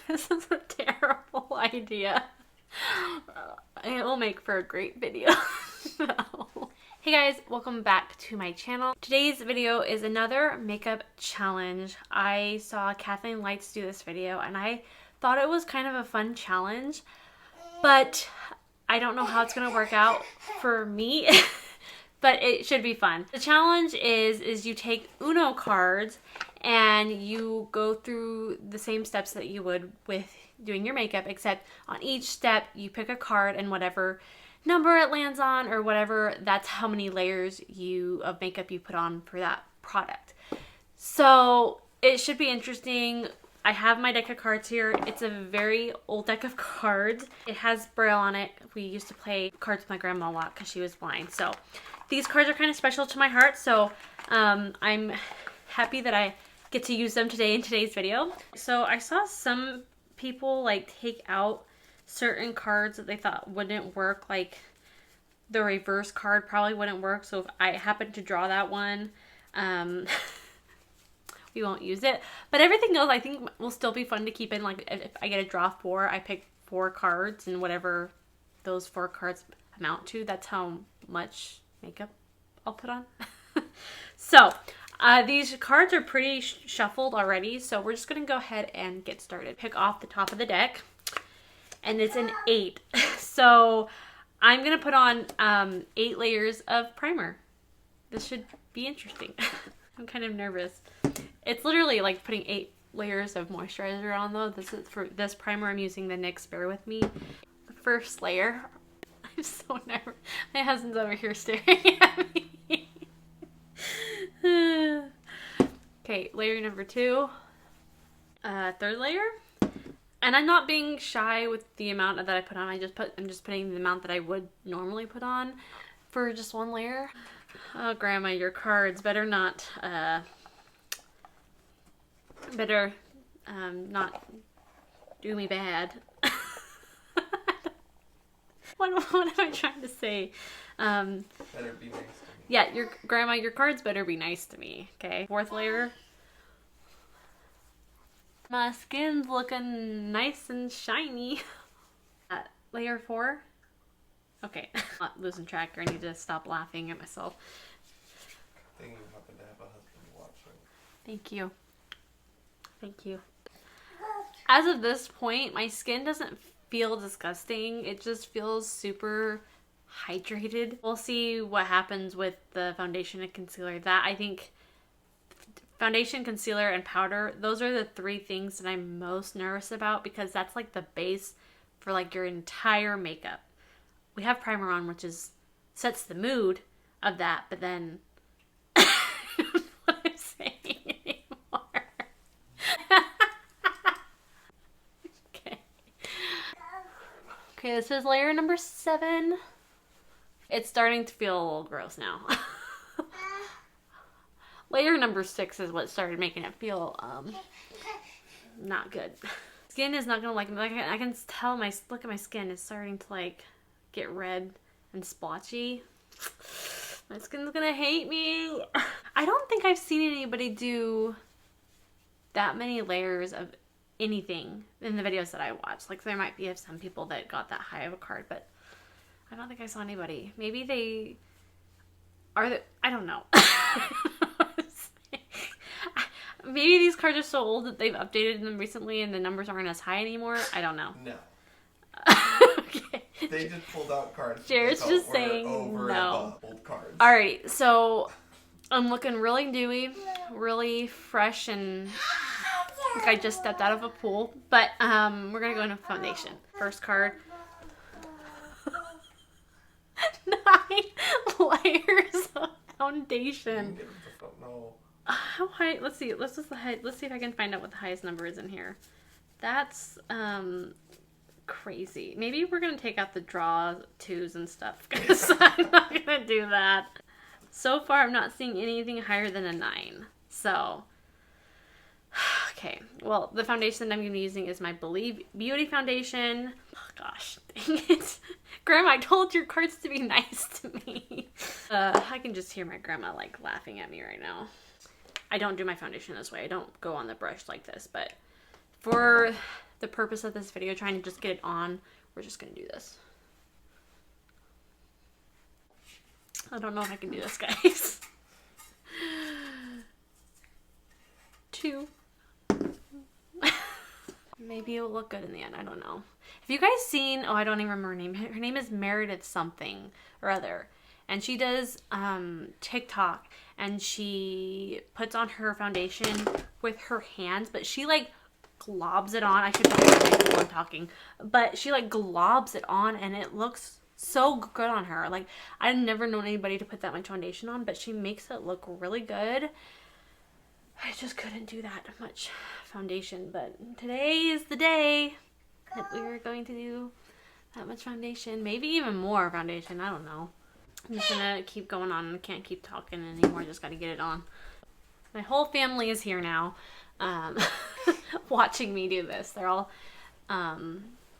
This is a terrible idea. It will make for a great video. No. Hey guys, welcome back to my channel. Today's video is another makeup challenge. I saw Kathleen Lights do this video and I thought it was kind of a fun challenge, but I don't know how it's gonna work out for me. But it should be fun. The challenge is you take Uno cards and you go through the same steps that you would with doing your makeup, except on each step you pick a card and whatever number it lands on or whatever, that's how many layers of makeup you put on for that product. So it should be interesting. I have my deck of cards here. It's a very old deck of cards. It has Braille on it. We used to play cards with my grandma a lot because she was blind. So these cards are kind of special to my heart. So I'm happy that I get to use them today in today's video. So I saw some people like take out certain cards that they thought wouldn't work, like the reverse card probably wouldn't work. So if I happen to draw that one, we won't use it. But everything else I think will still be fun to keep in. Like if I get a draw 4, I pick 4 cards and whatever those 4 cards amount to, that's how much makeup I'll put on. So these cards are pretty shuffled already, so we're just gonna go ahead and get started. Pick off the top of the deck, and it's an 8. So I'm gonna put on 8 layers of primer. This should be interesting. I'm kind of nervous. It's literally like putting 8 layers of moisturizer on though. This is for this primer. I'm using the NYX Bare with me. The first layer. I'm so nervous. My husband's over here staring at me. Okay, layer number 2. Third layer. And I'm not being shy with the amount that I put on. I'm just putting the amount that I would normally put on for just 1 layer. Oh, Grandma, your cards better not not do me bad. What am I trying to say? Better be nice to me. Yeah, Grandma, your cards better be nice to me. Okay. 4th layer. My skin's looking nice and shiny. Layer 4. Okay. I'm not losing track. I need to stop laughing at myself. I think you happen to have a husband watching. Thank you. Thank you. As of this point, my skin doesn't feel disgusting. It just feels super hydrated. We'll see what happens with the foundation and concealer. That I think foundation, concealer, and powder, those are the 3 things that I'm most nervous about because that's like the base for like your entire makeup. We have primer on, which sets the mood of that, but then I don't know what I'm saying anymore. Okay, this is layer number 7. It's starting to feel a little gross now. Layer number 6 is what started making it feel not good. Skin is not gonna like me. Like I can tell look at my skin is starting to like get red and splotchy. My skin's gonna hate me. I don't think I've seen anybody do that many layers of anything in the videos that I watched. Like there might be some people that got that high of a card, but I don't think I saw anybody. Maybe they are I don't know. Maybe these cards are so old that they've updated them recently and the numbers aren't as high anymore. I don't know. No. Okay. They just pulled out cards. Jared's just saying over no. Old cards. Alright, so I'm looking really dewy, really fresh, and like I just stepped out of a pool. But we're gonna go into foundation. First card. 9 layers of foundation. No. How high? Let's see. Let's see if I can find out what the highest number is in here. That's crazy. Maybe we're gonna take out the draw 2s and stuff because I'm not gonna do that. So far, I'm not seeing anything higher than a 9. So, okay. Well, the foundation I'm gonna be using is my Believe Beauty foundation. Oh, gosh, dang it. Grandma, I told your cards to be nice to me. I can just hear my grandma like laughing at me right now. I don't do my foundation this way. I don't go on the brush like this, but for the purpose of this video, trying to just get it on, we're just gonna do this. I don't know if I can do this, guys. 2. Maybe it'll look good in the end. I don't know. Have you guys seen, oh, I don't even remember her name. Her name is Meredith something or other. And she does TikTok, and she puts on her foundation with her hands, but she like globs it on. I should probably make while I'm talking. But she like globs it on, and it looks so good on her. Like, I've never known anybody to put that much foundation on, but she makes it look really good. I just couldn't do that much foundation, but today is the day that we're going to do that much foundation. Maybe even more foundation. I don't know. I'm just gonna keep going on. I can't keep talking anymore. Just gotta get it on. My whole family is here now, watching me do this. They're all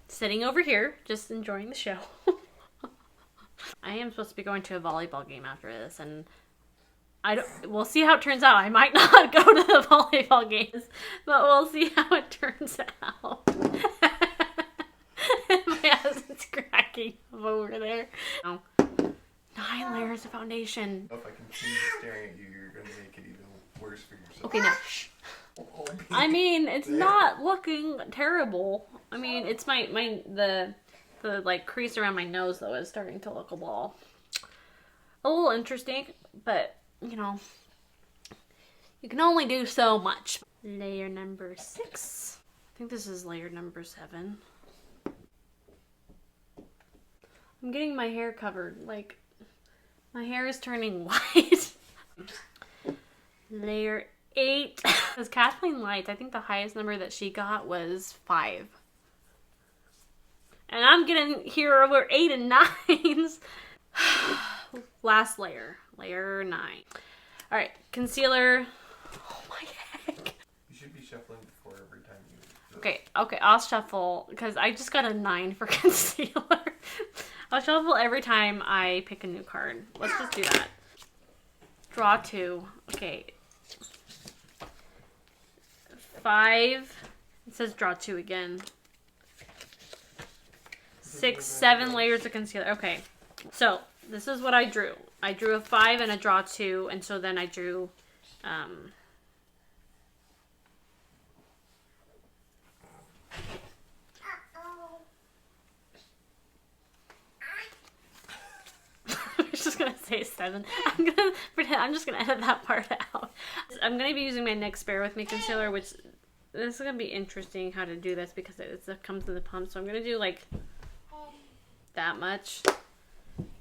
sitting over here, just enjoying the show. I am supposed to be going to a volleyball game after this, and we'll see how it turns out. I might not go to the volleyball games, but we'll see how it turns out. My husband's cracking up over there. Oh. 9 layers of foundation. If I continue staring at you, you're going to make it even worse for yourself. Okay, now, shh. I mean, it's not looking terrible. I mean, it's the like crease around my nose though is starting to look a little interesting, but you know, you can only do so much. Layer number 6. I think this is layer number 7. I'm getting my hair covered. Like, my hair is turning white. Layer 8. Because Kathleen Lights, I think the highest number that she got was 5. And I'm getting here over 8 and 9s. Last layer. Layer 9. Alright, concealer. Oh my heck. You should be shuffling before every time you do it. Okay, I'll shuffle because I just got a 9 for concealer. I'll shuffle every time I pick a new card. Let's just do that. Draw 2. Okay. 5. It says draw 2 again. 6, 7 layers of concealer. Okay. So, this is what I drew. I drew a 5 and a draw 2, and so then I drew, I was just gonna say 7. I'm just gonna edit that part out. I'm gonna be using my NYX Bare with me concealer, which this is gonna be interesting how to do this because it comes in the pump. So I'm gonna do like that much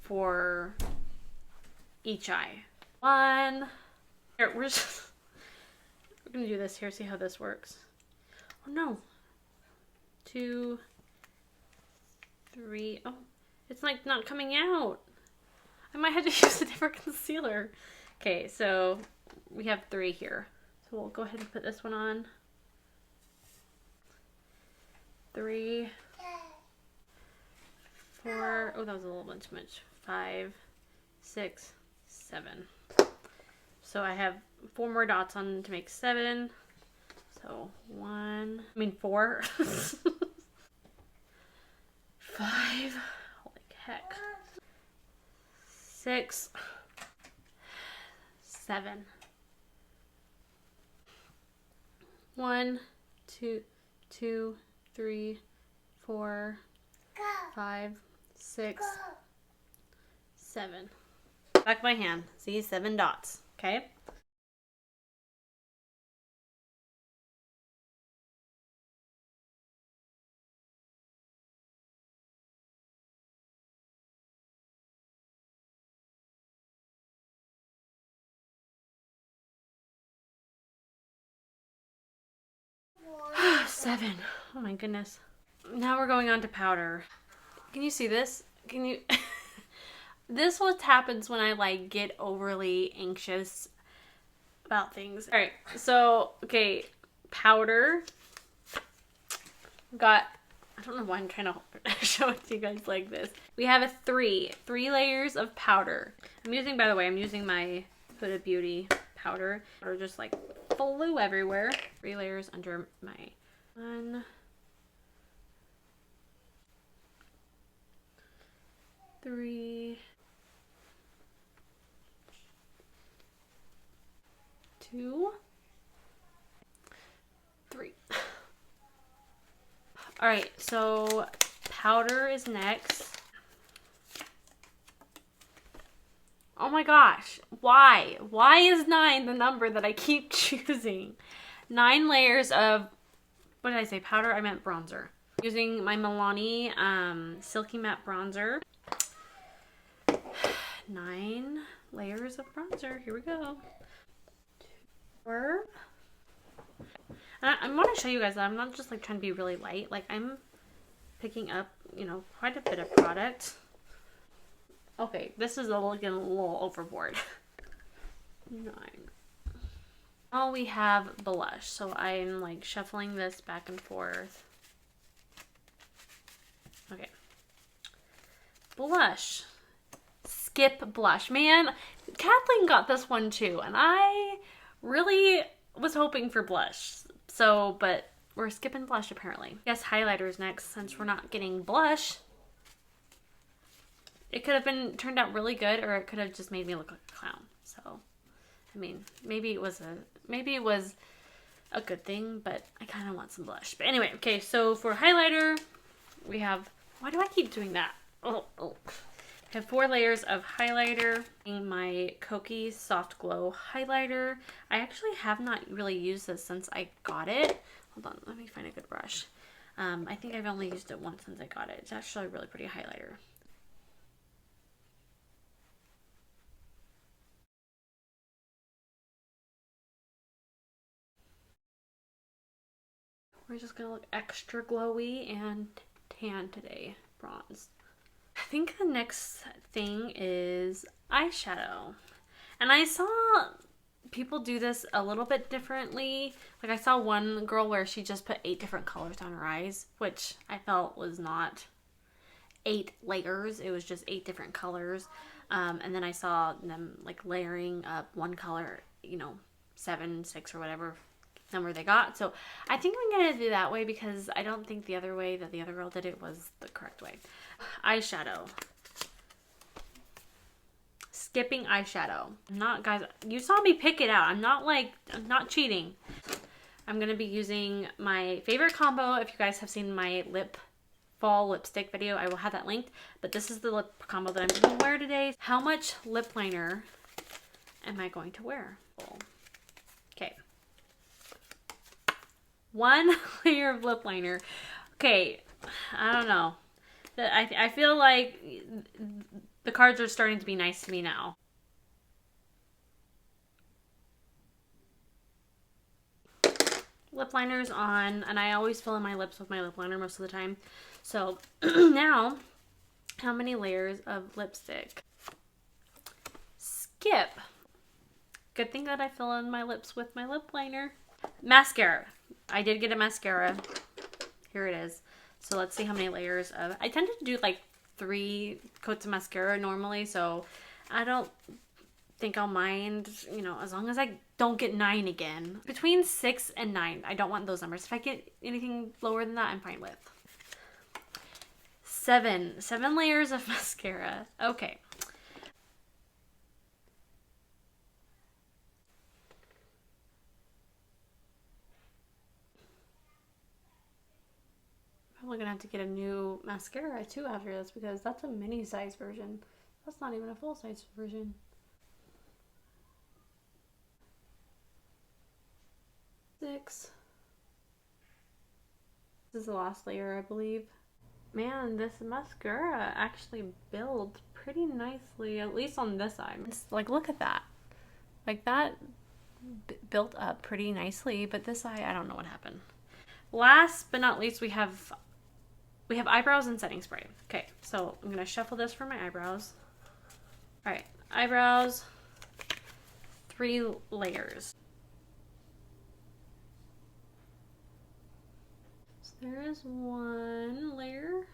for each eye. 1. Here, we're gonna do this here. See how this works. Oh no. 2, 3. Oh, it's like not coming out. I might have to use a different concealer. Okay, so we have 3 here. So we'll go ahead and put this one on. 3, 4. Oh, that was a little bit too much. 5, 6, 7. So I have 4 more dots on to make 7. So 4. 5. Holy heck. 6, 7. 1, 2, 3, 4, 5, 6, 7. Back my hand. See, 7 dots. Okay. What? 7. Oh my goodness. Now we're going on to powder. Can you see this? Can you? This what happens when I like get overly anxious about things. All right, so okay, powder. Got. I don't know why I'm trying to show it to you guys like this. We have a 3 layers of powder. I'm using, by the way, I'm using my Huda Beauty powder. Or just like flew everywhere. 3 layers under my 1, 3, 2, 3. All right, so powder is next. Oh my gosh, why? Why is 9 the number that I keep choosing? 9 layers of, what did I say, powder? I meant bronzer. Using my Milani Silky Matte Bronzer. 9 layers of bronzer, here we go. 4. And I want to show you guys that I'm not just like trying to be really light. Like I'm picking up, you know, quite a bit of product. Okay, this is getting a little overboard. 9. Now we have blush. So I'm like shuffling this back and forth. Okay. Blush. Skip blush. Man, Jaclyn got this one too. And I really was hoping for blush. So, but we're skipping blush apparently. Yes, highlighters next since we're not getting blush. It could have turned out really good, or it could have just made me look like a clown. So, I mean, maybe it was a good thing, but I kind of want some blush. But anyway, okay, so for highlighter, we have, why do I keep doing that? Oh. I have 4 layers of highlighter. My Kokie Soft Glow highlighter. I actually have not really used this since I got it. Hold on, let me find a good brush. I think I've only used it once since I got it. It's actually a really pretty highlighter. We're just gonna look extra glowy and tan today, bronze. I think the next thing is eyeshadow. And I saw people do this a little bit differently. Like I saw one girl where she just put 8 different colors on her eyes, which I felt was not 8 layers. It was just 8 different colors. And then I saw them like layering up one color, you know, 7, 6 or whatever number they got. So I think I'm gonna do that way because I don't think the other way that the other girl did it was the correct way. Eyeshadow. Skipping eyeshadow. Guys, you saw me pick it out. I'm not cheating. I'm gonna be using my favorite combo. If you guys have seen my fall lipstick video, I will have that linked. But this is the lip combo that I'm gonna wear today. How much lip liner am I going to wear? Okay. 1 layer of lip liner. Okay, I don't know. I feel like the cards are starting to be nice to me now. Lip liner's on, and I always fill in my lips with my lip liner most of the time. So now, how many layers of lipstick? Skip. Good thing that I fill in my lips with my lip liner. Mascara. I did get a mascara. Here it is. So let's see how many layers of... I tend to do like 3 coats of mascara normally, so I don't think I'll mind, you know, as long as I don't get 9 again. Between 6 and 9. I don't want those numbers. If I get anything lower than that, I'm fine with. 7 layers of mascara. Okay. Probably gonna have to get a new mascara too after this because that's a mini size version. That's not even a full size version. 6. This is the last layer, I believe. Man, this mascara actually builds pretty nicely, at least on this side. It's like, look at that. Like that built up pretty nicely, but this eye, I don't know what happened. Last but not least, we have eyebrows and setting spray. Okay, so I'm gonna shuffle this for my eyebrows. All right, eyebrows, 3 layers. So there is 1 layer.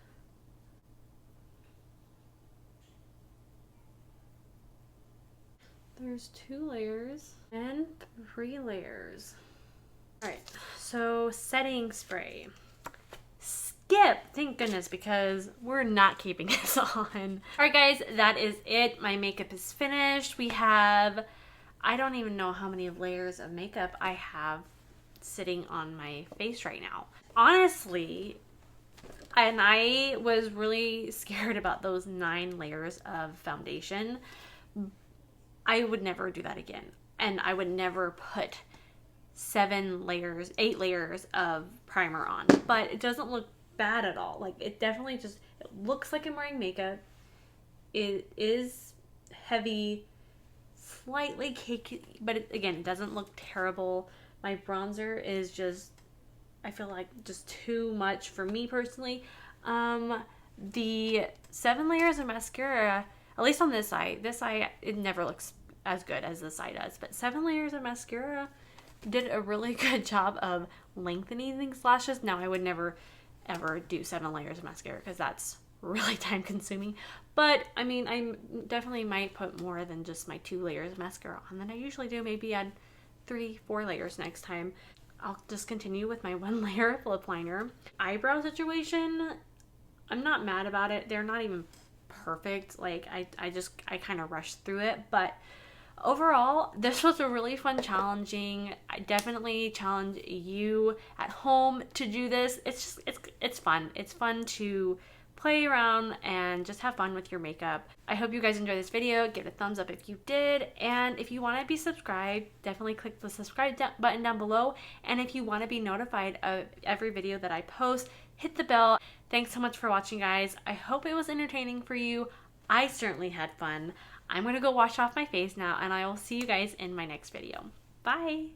There's 2 layers and 3 layers. All right, so setting spray. Skip. it. Thank goodness, because we're not keeping this on. Alright guys, that is it. My makeup is finished. We have, I don't even know how many layers of makeup I have sitting on my face right now. Honestly, and I was really scared about those 9 layers of foundation. I would never do that again. And I would never put 7 layers, 8 layers of primer on. But it doesn't look bad at all. Like, it definitely just, it looks like I'm wearing makeup. It is heavy, slightly cakey, but again, it doesn't look terrible. My bronzer is just, I feel like just too much for me personally. The 7 layers of mascara, at least on this side, it never looks as good as this side does, but 7 layers of mascara did a really good job of lengthening these lashes. Now, I would never ever do 7 layers of mascara because that's really time consuming, but I mean, I definitely might put more than just my 2 layers of mascara on than I usually do. Maybe add 3-4 layers next time. I'll just continue with my 1 layer of lip liner. Eyebrow situation, I'm not mad about it. They're not even perfect. Like, I kind of rushed through it, but overall, this was a really fun challenging. I definitely challenge you at home to do this. It's fun. It's fun to play around and just have fun with your makeup. I hope you guys enjoyed this video. Give it a thumbs up if you did. And if you want to be subscribed, definitely click the subscribe button down below. And if you want to be notified of every video that I post, hit the bell. Thanks so much for watching, guys. I hope it was entertaining for you. I certainly had fun. I'm going to go wash off my face now, and I will see you guys in my next video. Bye!